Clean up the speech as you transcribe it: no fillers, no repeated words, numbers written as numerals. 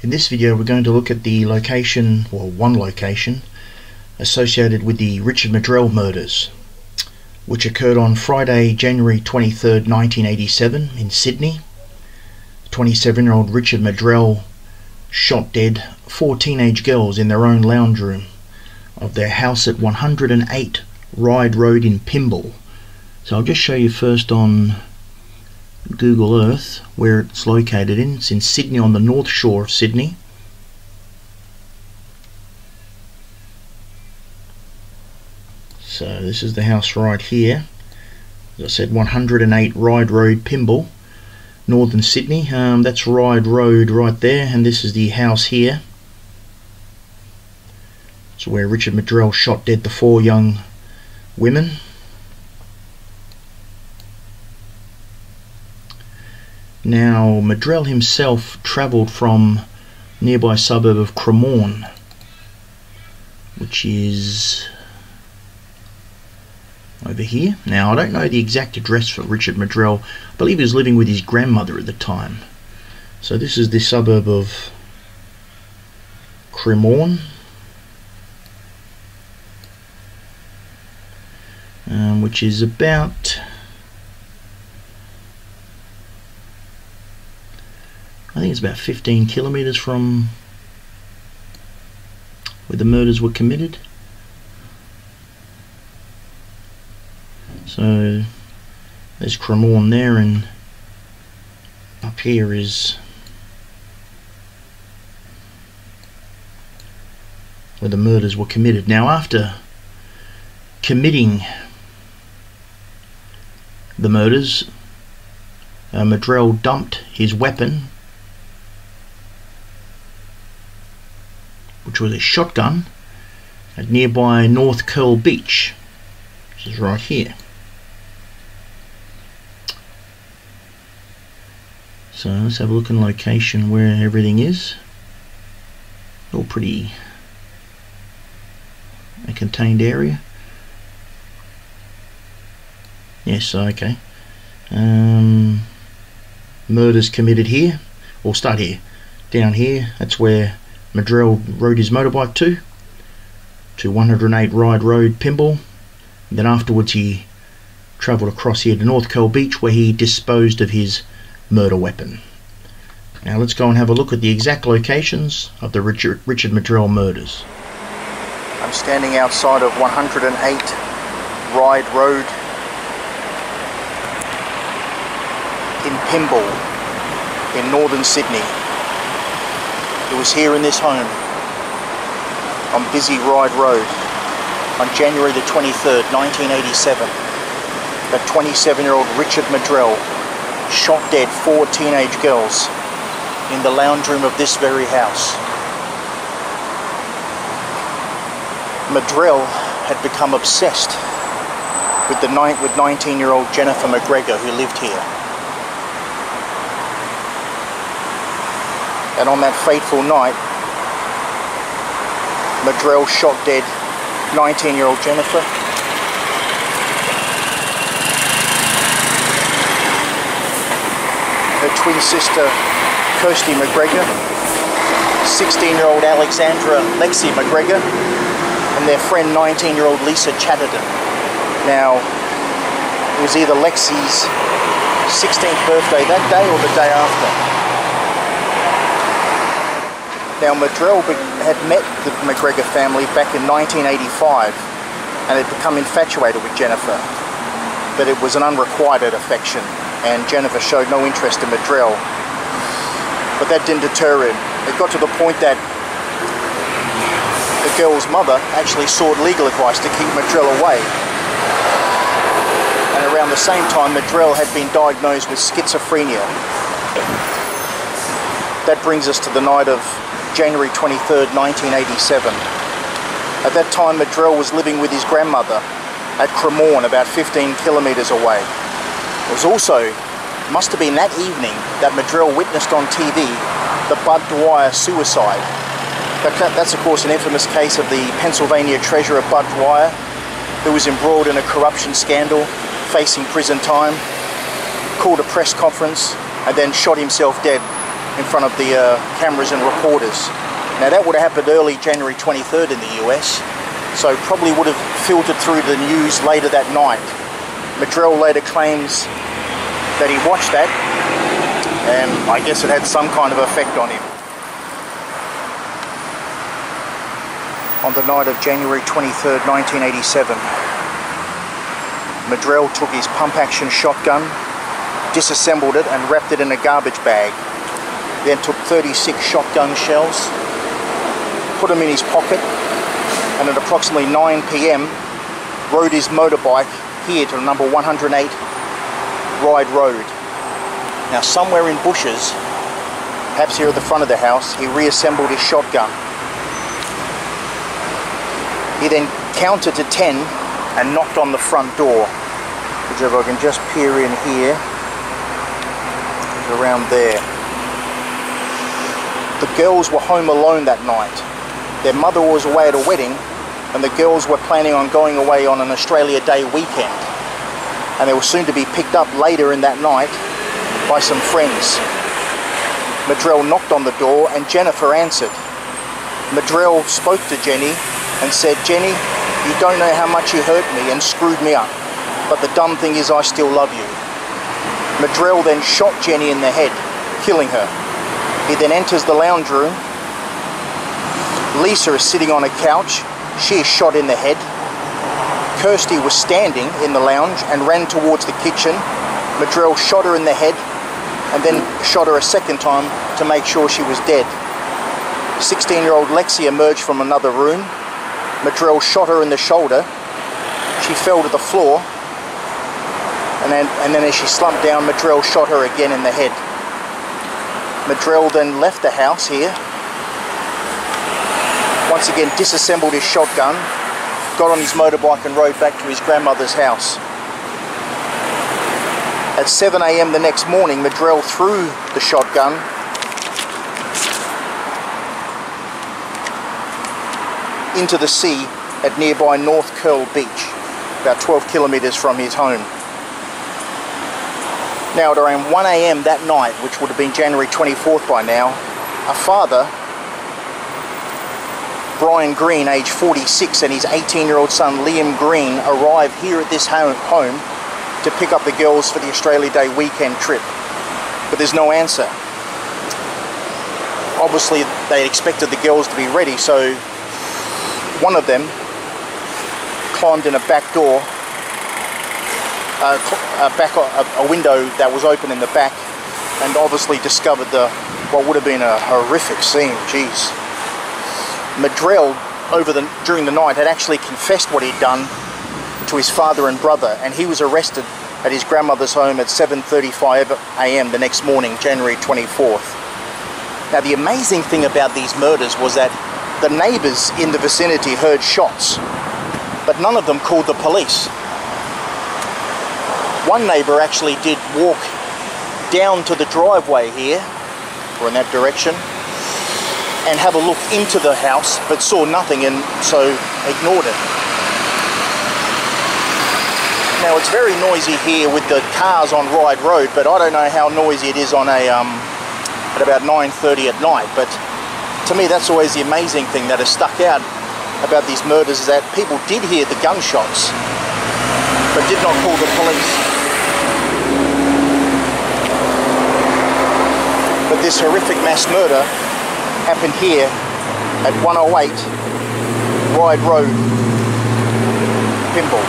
In this video we're going to look at the location, or one location, associated with the Richard Maddrell murders, which occurred on Friday, January 23rd, 1987 in Sydney. 27-year-old Richard Maddrell shot dead 4 teenage girls in their own lounge room of their house at 108 Ryde Road in Pymble. So I'll just show you first on Google Earth where it's located in. It's in Sydney, on the north shore of Sydney. So this is the house right here. As I said, 108 Ryde Road, Pymble, northern Sydney. That's Ryde Road right there, and this is the house here. It's where Richard Maddrell shot dead the 4 young women. Now, Maddrell himself travelled from nearby suburb of Cremorne, which is over here. Now, I don't know the exact address for Richard Maddrell. I believe he was living with his grandmother at the time. So this is the suburb of Cremorne, which is about, I think it's about 15 kilometres from where the murders were committed. So there's Cremorne there, and up here is where the murders were committed. Now, after committing the murders, Maddrell dumped his weapon, which was a shotgun, at nearby North Curl Beach, which is right here. So let's have a look in location where everything is. All pretty a contained area. Yes, okay. Murders committed here. We'll start here. Down here, that's where Maddrell rode his motorbike to 108 Ryde Road, Pymble. And then afterwards he travelled across here to North Curl Beach, where he disposed of his murder weapon. Now let's go and have a look at the exact locations of the Richard Maddrell murders. I'm standing outside of 108 Ryde Road in Pymble in northern Sydney. It was here in this home on busy Ryde Road on January the 23rd, 1987 that 27-year-old Richard Maddrell shot dead 4 teenage girls in the lounge room of this very house. Maddrell had become obsessed with 19-year-old Jennifer McGregor, who lived here. And on that fateful night, Maddrell shot dead 19-year-old Jennifer, her twin sister Kirsty McGregor, 16-year-old Alexandra Lexi McGregor, and their friend 19-year-old Lisa Chatterton. Now, it was either Lexi's 16th birthday that day or the day after. Now, Maddrell had met the McGregor family back in 1985 and had become infatuated with Jennifer, but it was an unrequited affection, and Jennifer showed no interest in Maddrell. But that didn't deter him. It got to the point that the girl's mother actually sought legal advice to keep Maddrell away. And around the same time, Maddrell had been diagnosed with schizophrenia. That brings us to the night of January 23rd, 1987. At that time, Maddrell was living with his grandmother at Cremorne, about 15 kilometres away. It was also, must have been that evening, that Maddrell witnessed on TV the Bud Dwyer suicide. That's of course an infamous case of the Pennsylvania treasurer Bud Dwyer, who was embroiled in a corruption scandal, facing prison time, called a press conference, and then shot himself dead in front of the cameras and reporters. Now that would have happened early January 23rd in the US, so probably would have filtered through the news later that night. Maddrell later claims that he watched that, and I guess it had some kind of effect on him. On the night of January 23rd, 1987, Maddrell took his pump-action shotgun, disassembled it and wrapped it in a garbage bag. Then took 36 shotgun shells, put them in his pocket, and at approximately 9 p.m. rode his motorbike here to number 108 Ryde Road. Now somewhere in bushes, perhaps here at the front of the house, he reassembled his shotgun. He then counted to 10 and knocked on the front door, which if I can just peer in here, is around there. The girls were home alone that night. Their mother was away at a wedding, and the girls were planning on going away on an Australia Day weekend. And they were soon to be picked up later in that night by some friends. Maddrell knocked on the door and Jennifer answered. Maddrell spoke to Jenny and said, "Jenny, you don't know how much you hurt me and screwed me up, but the dumb thing is I still love you." Maddrell then shot Jenny in the head, killing her. He then enters the lounge room. Lisa is sitting on a couch. She is shot in the head. Kirsty was standing in the lounge and ran towards the kitchen. Maddrell shot her in the head and then shot her a second time to make sure she was dead. 16-year-old Lexi emerged from another room. Maddrell shot her in the shoulder. She fell to the floor, and then as she slumped down, Maddrell shot her again in the head. Maddrell then left the house here. Once again disassembled his shotgun, got on his motorbike and rode back to his grandmother's house. At 7 a.m. the next morning, Maddrell threw the shotgun into the sea at nearby North Curl Beach, about 12 kilometres from his home. Now at around 1 a.m. that night, which would have been January 24th by now, a father, Brian Green, age 46, and his 18-year-old son Liam Green arrived here at this home to pick up the girls for the Australia Day weekend trip. But there's no answer. Obviously they expected the girls to be ready, so one of them climbed in a back door, a window that was open in the back, and obviously discovered what would have been a horrific scene. Jeez. Maddrell, during the night, had actually confessed what he'd done to his father and brother, and he was arrested at his grandmother's home at 7:35 a.m. the next morning, January 24th. Now the amazing thing about these murders was that the neighbours in the vicinity heard shots, but none of them called the police. One neighbour actually did walk down to the driveway here, or in that direction, and have a look into the house, but saw nothing and so ignored it. Now it's very noisy here with the cars on Ryde Road, but I don't know how noisy it is on at about 9:30 at night. But to me, that's always the amazing thing that has stuck out about these murders, is that people did hear the gunshots, but did not call the police. But this horrific mass murder happened here at 108 Ryde Road, Pymble.